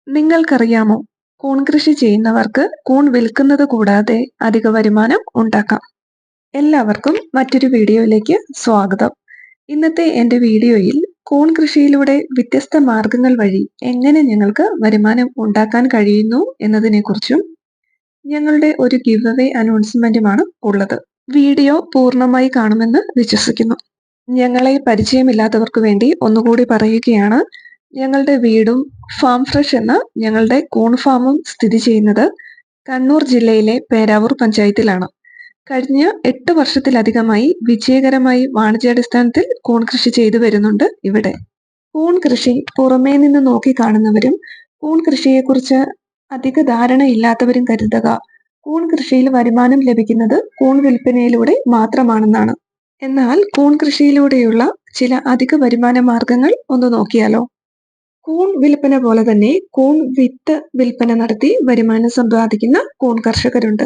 നിങ്ങൾക്കറിയാമോ? കൂൺ കൃഷി ചെയ്യുന്നവർക്ക് കൂൺ വിൽക്കുന്നത് കൂടാതെ അധിക വരുമാനം ഉണ്ടാക്കാം. എല്ലാവർക്കും മറ്റൊരു വീഡിയോയിലേക്ക് സ്വാഗതം. ഇന്നത്തെ എൻ്റെ വീഡിയോയിൽ കൂൺ കൃഷിയിലൂടെ വ്യത്യസ്ത മാർഗങ്ങൾ വഴി എങ്ങനെ ഞങ്ങൾക്ക് വരുമാനം ഉണ്ടാക്കാൻ കഴിയുന്നു എന്നതിനെക്കുറിച്ചും ഞങ്ങളുടെ ഒരു ഗിവ് അവേ അനൗൺസ്മെന്റുമാണ് ഉള്ളത്. വീഡിയോ പൂർണ്ണമായി കാണുമെന്ന് വിശ്വസിക്കുന്നു. ഞങ്ങളെ പരിചയമില്ലാത്തവർക്ക് വേണ്ടി ഒന്നുകൂടി പറയുകയാണ്. ഞങ്ങളുടെ വീടും ഫാം ഫ്രഷ് എന്ന ഞങ്ങളുടെ കൂൺ ഫാമും സ്ഥിതി ചെയ്യുന്നത് കണ്ണൂർ ജില്ലയിലെ പേരാവൂർ പഞ്ചായത്തിലാണ്. കഴിഞ്ഞ 8 വർഷത്തിലധികമായി വിജയകരമായി വാണിജ്യാടിസ്ഥാനത്തിൽ കൂൺ കൃഷി ചെയ്തു വരുന്നുണ്ട് ഇവിടെ. കൂൺ കൃഷി പുറമേ നിന്ന് നോക്കി കാണുന്നവരും കൂൺ കൃഷിയെക്കുറിച്ച് അധിക ധാരണ ഇല്ലാത്തവരും കരുതുക കൂൺ കൃഷിയിൽ വരുമാനം ലഭിക്കുന്നത് കൂൺ വിൽപ്പനയിലൂടെ മാത്രമാണെന്നാണ്. എന്നാൽ കൂൺ കൃഷിയിലൂടെയുള്ള ചില അധിക വരുമാന മാർഗങ്ങൾ ഒന്ന് നോക്കിയാലോ? കൂൺ വിൽപ്പന പോലെ തന്നെ കൂൺ വിത്ത് വിൽപ്പന നടത്തി വരുമാനം സമ്പാദിക്കുന്ന കൂൺ കർഷകരുണ്ട്.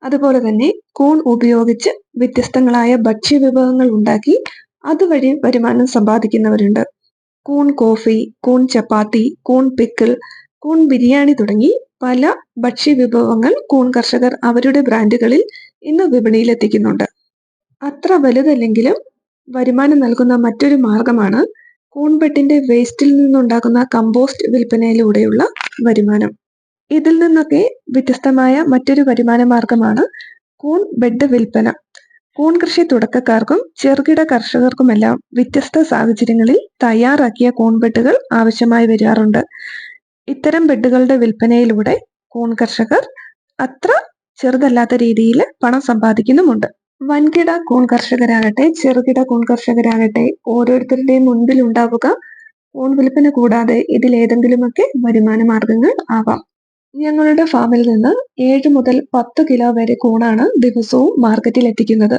അതുപോലെ തന്നെ കൂൺ ഉപയോഗിച്ച് വ്യത്യസ്തങ്ങളായ ഭക്ഷ്യവിഭവങ്ങൾ ഉണ്ടാക്കി അതുവഴി വരുമാനം സമ്പാദിക്കുന്നവരുണ്ട്. കൂൺ കോഫി, കൂൺ ചപ്പാത്തി, കൂൺ പിക്കിൾ, കൂൺ ബിരിയാണി തുടങ്ങി പല ഭക്ഷ്യവിഭവങ്ങൾ കൂൺ കർഷകർ അവരുടെ ബ്രാൻഡുകളിൽ ഇന്ന് വിപണിയിലെത്തിക്കുന്നുണ്ട്. അത്ര വലുതല്ലെങ്കിലും വരുമാനം നൽകുന്ന മറ്റൊരു മാർഗമാണ് കൂൺബെഡിന്റെ വേസ്റ്റിൽ നിന്നുണ്ടാക്കുന്ന കമ്പോസ്റ്റ് വിൽപ്പനയിലൂടെയുള്ള വരുമാനം. ഇതിൽ നിന്നൊക്കെ വ്യത്യസ്തമായ മറ്റൊരു വരുമാന മാർഗമാണ് കൂൺ ബെഡ് വിൽപ്പന. കൂൺ കൃഷി തുടക്കക്കാർക്കും ചെറുകിട കർഷകർക്കുമെല്ലാം വ്യത്യസ്ത സാഹചര്യങ്ങളിൽ തയ്യാറാക്കിയ കൂൺ ബെഡുകൾ ആവശ്യമായി വരാറുണ്ട്. ഇത്തരം ബെഡുകളുടെ വിൽപ്പനയിലൂടെ കൂൺ കർഷകർ അത്ര ചെറുതല്ലാത്ത രീതിയിൽ പണം സമ്പാദിക്കുന്നുമുണ്ട്. വൻകിട കൂൺ കർഷകരാകട്ടെ ചെറുകിട കൂൺ കർഷകരാകട്ടെ ഓരോരുത്തരുടെയും മുൻപിൽ ഉണ്ടാവുക കൂൺ വിൽപ്പന കൂടാതെ ഇതിലേതെങ്കിലുമൊക്കെ വരുമാന മാർഗങ്ങൾ ആവാം. ഞങ്ങളുടെ ഫാമിൽ നിന്ന് 7 മുതൽ 10 കിലോ വരെ കൂണാണ് ദിവസവും മാർക്കറ്റിൽ എത്തിക്കുന്നത്.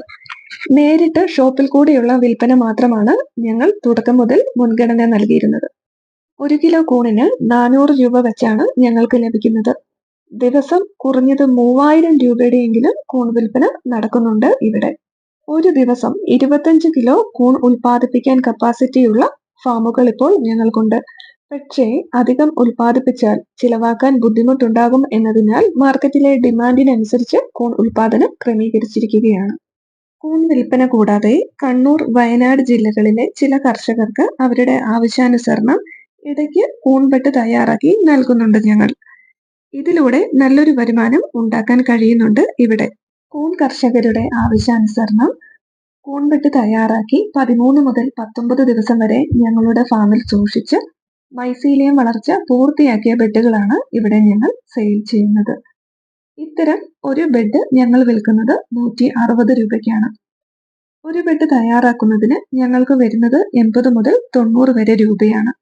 നേരിട്ട് ഷോപ്പിൽ കൂടിയുള്ള വിൽപ്പന മാത്രമാണ് ഞങ്ങൾ തുടക്കം മുതൽ മുൻഗണന നൽകിയിരുന്നത്. 1 കിലോ കൂണിന് 400 രൂപ വെച്ചാണ് ഞങ്ങൾക്ക് ലഭിക്കുന്നത്. ദിവസം കുറഞ്ഞത് 3000 രൂപയുടെയെങ്കിലും കൂൺ വിൽപ്പന നടക്കുന്നുണ്ട് ഇവിടെ. ഒരു ദിവസം 25 കിലോ കൂൺ ഉൽപ്പാദിപ്പിക്കാൻ കപ്പാസിറ്റിയുള്ള ഫാമുകൾ ഇപ്പോൾ ഞങ്ങൾക്കുണ്ട്. പക്ഷേ അധികം ഉൽപ്പാദിപ്പിച്ചാൽ ചിലവാക്കാൻ ബുദ്ധിമുട്ടുണ്ടാകും എന്നതിനാൽ മാർക്കറ്റിലെ ഡിമാൻഡിനനുസരിച്ച് കൂൺ ഉൽപ്പാദനം ക്രമീകരിച്ചിരിക്കുകയാണ്. കൂൺ വിൽപ്പന കൂടാതെ കണ്ണൂർ, വയനാട് ജില്ലകളിലെ ചില കർഷകർക്ക് അവരുടെ ആവശ്യാനുസരണം ഇടയ്ക്ക് കൂൺ ബെഡ് തയ്യാറാക്കി നൽകുന്നുണ്ട് ഞങ്ങൾ. ഇതിലൂടെ നല്ലൊരു വരുമാനം ഉണ്ടാക്കാൻ കഴിയുന്നുണ്ട് ഇവിടെ. കൂൺ കർഷകരുടെ ആവശ്യാനുസരണം കൂൺ ബെഡ് തയ്യാറാക്കി 13 മുതൽ 19 ദിവസം വരെ ഞങ്ങളുടെ ഫാമിൽ സൂക്ഷിച്ച് മൈസീലിയം വളർച്ച പൂർത്തിയാക്കിയ ബെഡുകളാണ് ഇവിടെ ഞങ്ങൾ സെയിൽ ചെയ്യുന്നത്. ഇത്തരം ഒരു ബെഡ് ഞങ്ങൾ വിൽക്കുന്നത് 160 രൂപയ്ക്കാണ്. ഒരു ബെഡ് തയ്യാറാക്കുന്നതിന് ഞങ്ങൾക്ക് വരുന്നത് 80 മുതൽ 90 വരെ രൂപയാണ്.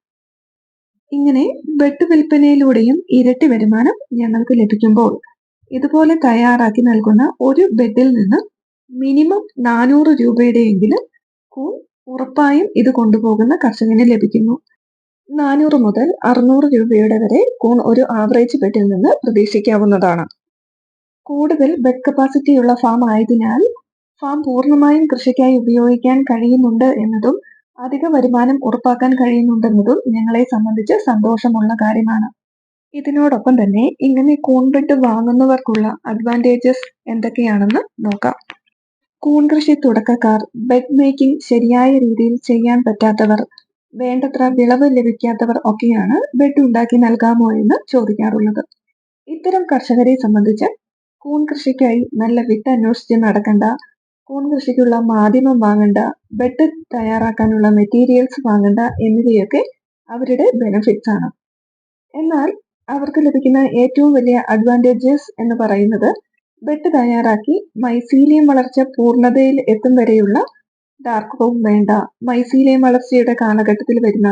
ഇങ്ങനെ ബെഡ് വിൽപ്പനയിലൂടെയും ഇരട്ടി വരുമാനം ഞങ്ങൾക്ക് ലഭിക്കുമ്പോൾ ഇതുപോലെ തയ്യാറാക്കി നൽകുന്ന ഒരു ബെഡിൽ നിന്ന് മിനിമം 400 രൂപയുടെയെങ്കിലും കൂൺ ഉറപ്പായും ഇത് കൊണ്ടുപോകുന്ന കർഷകന് ലഭിക്കുന്നു. 400 മുതൽ 600 രൂപയുടെ വരെ കൂൺ ഒരു ആവറേജ് ബെഡിൽ നിന്ന് പ്രതീക്ഷിക്കാവുന്നതാണ്. കൂടുതൽ ബെഡ് കപ്പാസിറ്റിയുള്ള ഫാം ആയതിനാൽ ഫാം പൂർണ്ണമായും കൃഷിക്കായി ഉപയോഗിക്കാൻ കഴിയുന്നുണ്ട് എന്നതും അധിക വരുമാനം ഉറപ്പാക്കാൻ കഴിയുന്നുണ്ടെന്നതും ഞങ്ങളെ സംബന്ധിച്ച് സന്തോഷമുള്ള കാര്യമാണ്. ഇതിനോടൊപ്പം തന്നെ ഇങ്ങനെ കൂൺ ബെഡ് വാങ്ങുന്നവർക്കുള്ള അഡ്വാൻറ്റേജസ് എന്തൊക്കെയാണെന്ന് നോക്കാം. കൂൺ കൃഷി തുടക്കക്കാർ, ബെഡ് മേക്കിംഗ് ശരിയായ രീതിയിൽ ചെയ്യാൻ പറ്റാത്തവർ, വേണ്ടത്ര വിളവ് ലഭിക്കാത്തവർ ഒക്കെയാണ് ബെഡ് ഉണ്ടാക്കി നൽകാമോ എന്ന് ചോദിക്കാറുള്ളത്. ഇത്തരം കർഷകരെ സംബന്ധിച്ച് കൂൺ കൃഷിക്കായി നല്ല വിത്ത് അന്വേഷിച്ച് നടക്കണ്ട, കൂൺ കൃഷിക്കുള്ള മാധ്യമം വാങ്ങണ്ട, ബെഡ് തയ്യാറാക്കാനുള്ള മെറ്റീരിയൽസ് വാങ്ങണ്ട എന്നിവയൊക്കെ അവരുടെ ബെനിഫിറ്റ്സ് ആണ്. എന്നാൽ അവർക്ക് ലഭിക്കുന്ന ഏറ്റവും വലിയ അഡ്വാൻറ്റേജസ് എന്ന് പറയുന്നത് ബെഡ് തയ്യാറാക്കി മൈസീലിയം വളർച്ച പൂർണ്ണതയിൽ എത്തും വരെയുള്ള ഡാർക്ക് റൂം വേണ്ട, മൈസീലിയം വളർച്ചയുടെ കാലഘട്ടത്തിൽ വരുന്ന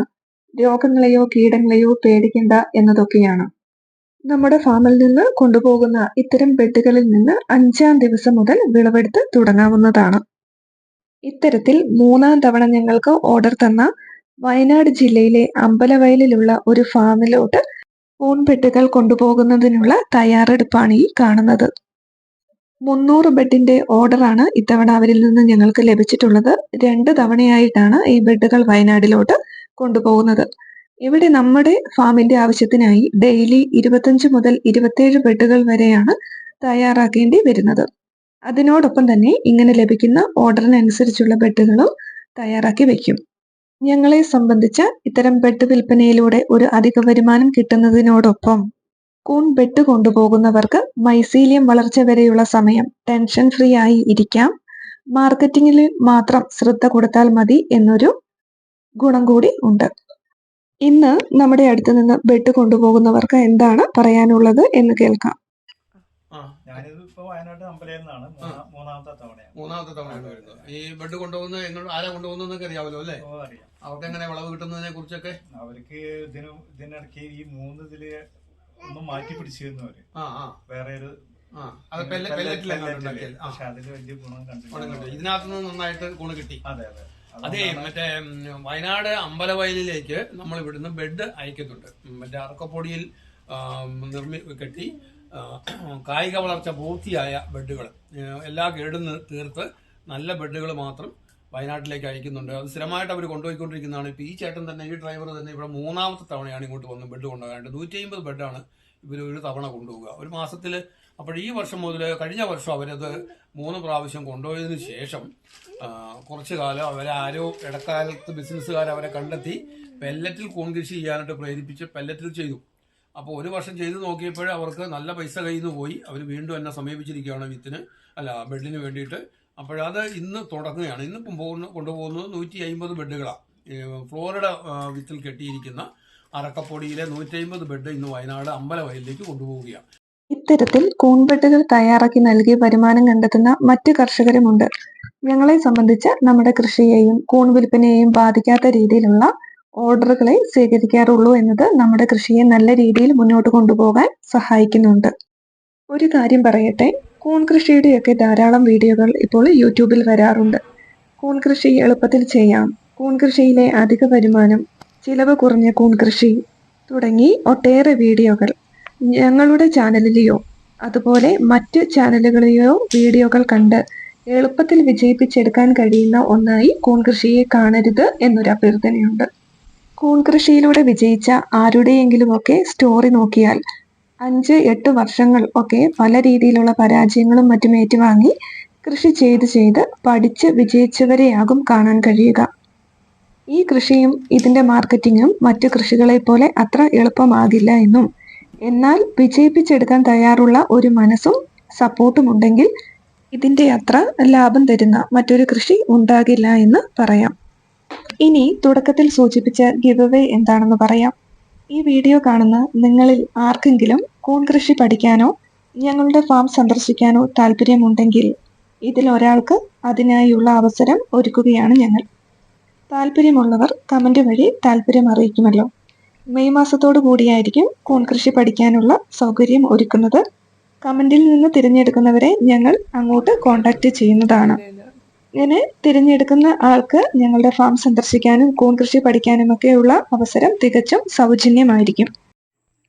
രോഗങ്ങളെയോ കീടങ്ങളെയോ പേടിക്കേണ്ട എന്നതൊക്കെയാണ്. നമ്മുടെ ഫാമിൽ നിന്ന് കൊണ്ടുപോകുന്ന ഇത്തരം ബെഡുകളിൽ നിന്ന് 5-ാം ദിവസം മുതൽ വിളവെടുത്ത് തുടങ്ങാവുന്നതാണ്. ഇത്തരത്തിൽ 3-ാം തവണ ഞങ്ങൾക്ക് ഓർഡർ തന്ന വയനാട് ജില്ലയിലെ അമ്പലവയലിലുള്ള ഒരു ഫാമിലോട്ട് കൂൺ ബെഡുകൾ കൊണ്ടുപോകുന്നതിനുള്ള തയ്യാറെടുപ്പാണ് ഈ കാണുന്നത്. 300 ബെഡിന്റെ ഓർഡറാണ് ഇത്തവണ അവരിൽ നിന്ന് ഞങ്ങൾക്ക് ലഭിച്ചിട്ടുള്ളത്. 2 തവണയായിട്ടാണ് ഈ ബെഡുകൾ വയനാടിലോട്ട് കൊണ്ടുപോകുന്നത്. ഇവിടെ നമ്മുടെ ഫാമിന്റെ ആവശ്യത്തിനായി ഡെയിലി 25 മുതൽ 27 ബെഡുകൾ വരെയാണ് തയ്യാറാക്കേണ്ടി വരുന്നത്. അതിനോടൊപ്പം തന്നെ ഇങ്ങനെ ലഭിക്കുന്ന ഓർഡറിനനുസരിച്ചുള്ള ബെഡുകളും തയ്യാറാക്കി വയ്ക്കും. ഞങ്ങളെ സംബന്ധിച്ച് ഇത്തരം ബെഡ് വിൽപ്പനയിലൂടെ ഒരു അധിക വരുമാനം കിട്ടുന്നതിനോടൊപ്പം കൂൺ ബെഡ് കൊണ്ടുപോകുന്നവർക്ക് മൈസീലിയം വളർച്ച വരെയുള്ള സമയം ടെൻഷൻ ഫ്രീ ആയി ഇരിക്കാം, മാർക്കറ്റിംഗിൽ മാത്രം ശ്രദ്ധ കൊടുത്താൽ മതി എന്നൊരു ഗുണം കൂടി ഉണ്ട്. ഇന്ന് നമ്മുടെ അടുത്ത് നിന്ന് ബെഡ് കൊണ്ടുപോകുന്നവർക്ക് എന്താണ് പറയാനുള്ളത് എന്ന് കേൾക്കാം. ഞാനിത് ഇപ്പൊ വയനാട് അമ്പലയിൽ നിന്നാണ് മൂന്നാമത്തെ തവണയാണ് വരുന്നത്. ഈ ബെഡ് കൊണ്ടുപോകുന്നത് ആരാ കൊണ്ടുപോകുന്നതൊക്കെ അറിയാമല്ലോ അല്ലേ? അറിയാം. അവർക്ക് എങ്ങനെ വിളവ് കിട്ടുന്നതിനെ കുറിച്ചൊക്കെ അവർക്ക് ഇതിനിടയ്ക്ക് ഈ മൂന്നിതില് ഒന്നും മാറ്റി പിടിച്ചിരുന്നവര് വേറെ ഒരു പക്ഷെ അതില് വലിയ ഗുണം കണ്ടില്ല. ഇതിനകത്തുനിന്ന് നന്നായിട്ട് ഗുണം കിട്ടി. അതെ അതെ. അതെ, മറ്റേ വയനാട് അമ്പലവയലിലേക്ക് നമ്മൾ ഇവിടുന്ന് ബെഡ് അയക്കുന്നുണ്ട്. മറ്റേ അറക്കപ്പൊടിയിൽ കെട്ടി കായിക വളർച്ച പൂർത്തിയായ ബെഡുകൾ, എല്ലാ കേടും തീർത്ത് നല്ല ബെഡുകൾ മാത്രം വയനാട്ടിലേക്ക് അയക്കുന്നുണ്ട്. അത് സ്ഥിരമായിട്ട് അവർ കൊണ്ടുപോയിക്കൊണ്ടിരിക്കുന്നതാണ്. ഇപ്പോൾ ഈ ചേട്ടൻ തന്നെ, ഈ ഡ്രൈവർ തന്നെ ഇവിടെ മൂന്നാമത്തെ തവണയാണ് ഇങ്ങോട്ട് വന്ന് ബെഡ് കൊണ്ടുപോകാനായിട്ട്. 150 ബെഡാണ് ഇവർ ഒരു തവണ കൊണ്ടുപോകുക ഒരു മാസത്തിൽ. അപ്പോൾ ഈ വർഷം മുതൽ കഴിഞ്ഞ വർഷം അവരത് 3 പ്രാവശ്യം കൊണ്ടുപോയതിനു ശേഷം കുറച്ചു കാലം ആരോ ഇടക്കാലത്ത് ബിസിനസ്സുകാർ അവരെ കണ്ടെത്തി പെല്ലറ്റിൽ കൂൺ കൃഷി ചെയ്യാനായിട്ട് പ്രേരിപ്പിച്ച് പെല്ലറ്റിൽ ചെയ്തു. അപ്പോൾ ഒരു വർഷം ചെയ്ത് നോക്കിയപ്പോൾ അവർക്ക് നല്ല പൈസ കയ്യിൽ നിന്ന് പോയി. അവർ വീണ്ടും എന്നെ സമീപിച്ചിരിക്കുകയാണ് ബെഡിന് വേണ്ടിയിട്ട്. അപ്പോഴത് ഇന്ന് തുടങ്ങുകയാണ്. ഇന്നിപ്പം കൊണ്ടുപോകുന്നത് 150 ബെഡുകളാണ്. ഫ്ലോറിഡ വിത്തിൽ കെട്ടിയിരിക്കുന്ന അറക്കപ്പൊടിയിലെ 150 ബെഡ് ഇന്ന് വയനാട് അമ്പലവയലിലേക്ക് കൊണ്ടുപോവുകയാണ്. ഇത്തരത്തിൽ കൂൺ ബെഡുകൾ തയ്യാറാക്കി നൽകി വരുമാനം കണ്ടെത്തുന്ന മറ്റ് കർഷകരുമുണ്ട്. ഞങ്ങളെ സംബന്ധിച്ച് നമ്മുടെ കൃഷിയെയും കൂൺ വിൽപ്പനയെയും ബാധിക്കാത്ത രീതിയിലുള്ള ഓർഡറുകളെ സ്വീകരിക്കാറുള്ളൂ എന്നത് നമ്മുടെ കൃഷിയെ നല്ല രീതിയിൽ മുന്നോട്ട് കൊണ്ടുപോകാൻ സഹായിക്കുന്നുണ്ട്. ഒരു കാര്യം പറയട്ടെ, കൂൺ കൃഷിയുടെയൊക്കെ ധാരാളം വീഡിയോകൾ ഇപ്പോൾ യൂട്യൂബിൽ വരാറുണ്ട്. കൂൺ കൃഷി എളുപ്പത്തിൽ ചെയ്യാം, കൂൺ കൃഷിയിലെ അധിക വരുമാനം, ചിലവ് കുറഞ്ഞ കൂൺ കൃഷി തുടങ്ങി ഒട്ടേറെ വീഡിയോകൾ ഞങ്ങളുടെ ചാനലിലെയോ അതുപോലെ മറ്റ് ചാനലുകളിലെയോ വീഡിയോകൾ കണ്ട് എളുപ്പത്തിൽ വിജയിപ്പിച്ചെടുക്കാൻ കഴിയുന്ന ഒന്നായി കൂൺ കൃഷിയെ കാണരുത് എന്നൊരു അഭ്യർത്ഥനയുണ്ട്. കൂൺ കൃഷിയിലൂടെ വിജയിച്ച ആരുടെയെങ്കിലുമൊക്കെ സ്റ്റോറി നോക്കിയാൽ 5-8 വർഷങ്ങൾ ഒക്കെ പല രീതിയിലുള്ള പരാജയങ്ങളും മറ്റും ഏറ്റുവാങ്ങി കൃഷി ചെയ്ത് പഠിച്ച് വിജയിച്ചവരെയാകും കാണാൻ കഴിയുക. ഈ കൃഷിയും ഇതിന്റെ മാർക്കറ്റിങ്ങും മറ്റു കൃഷികളെ പോലെ അത്ര എളുപ്പമാകില്ല എന്നും, എന്നാൽ വിജയിപ്പിച്ചെടുക്കാൻ തയ്യാറുള്ള ഒരു മനസ്സും സപ്പോർട്ടും ഉണ്ടെങ്കിൽ ഇതിന്റെ അത്ര ലാഭം തരുന്ന മറ്റൊരു കൃഷി ഉണ്ടാകില്ല എന്ന് പറയാം. ഇനി തുടക്കത്തിൽ സൂചിപ്പിച്ച ഗിവ് അവേ എന്താണെന്ന് പറയാം. ഈ വീഡിയോ കാണുന്ന നിങ്ങളിൽ ആർക്കെങ്കിലും കൂൺ കൃഷി പഠിക്കാനോ ഞങ്ങളുടെ ഫാം സന്ദർശിക്കാനോ താല്പര്യമുണ്ടെങ്കിൽ ഇതിൽ ഒരാൾക്ക് അതിനായുള്ള അവസരം ഒരുക്കുകയാണ് ഞങ്ങൾ. താല്പര്യമുള്ളവർ കമന്റ് വഴി താല്പര്യം അറിയിക്കുമല്ലോ. മെയ് മാസത്തോടു കൂടിയായിരിക്കും കൂൺ കൃഷി പഠിക്കാനുള്ള സൗകര്യം ഒരുക്കുന്നത്. കമന്റിൽ നിന്ന് തിരഞ്ഞെടുക്കുന്നവരെ ഞങ്ങൾ അങ്ങോട്ട് കോണ്ടാക്ട് ചെയ്യുന്നതാണ്. ഇങ്ങനെ തിരഞ്ഞെടുക്കുന്ന ആൾക്ക് ഞങ്ങളുടെ ഫാം സന്ദർശിക്കാനും കൂൺ കൃഷി പഠിക്കാനുമൊക്കെയുള്ള അവസരം തികച്ചും സൗജന്യമായിരിക്കും.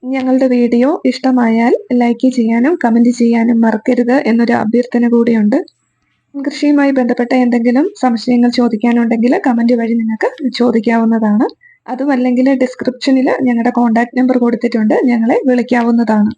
ഞങ്ങളുടെ വീഡിയോ ഇഷ്ടമായാൽ ലൈക്ക് ചെയ്യാനും കമന്റ് ചെയ്യാനും മറക്കരുത് എന്നൊരു അഭ്യർത്ഥന കൂടിയുണ്ട്. കൃഷിയുമായി ബന്ധപ്പെട്ട എന്തെങ്കിലും സംശയങ്ങൾ ചോദിക്കാനുണ്ടെങ്കിൽ കമന്റ് വഴി നിങ്ങൾക്ക് ചോദിക്കാവുന്നതാണ്. അതുമല്ലെങ്കിൽ ഡിസ്ക്രിപ്ഷനിൽ ഞങ്ങളുടെ കോണ്ടാക്ട് നമ്പർ കൊടുത്തിട്ടുണ്ട്, ഞങ്ങളെ വിളിക്കാവുന്നതാണ്.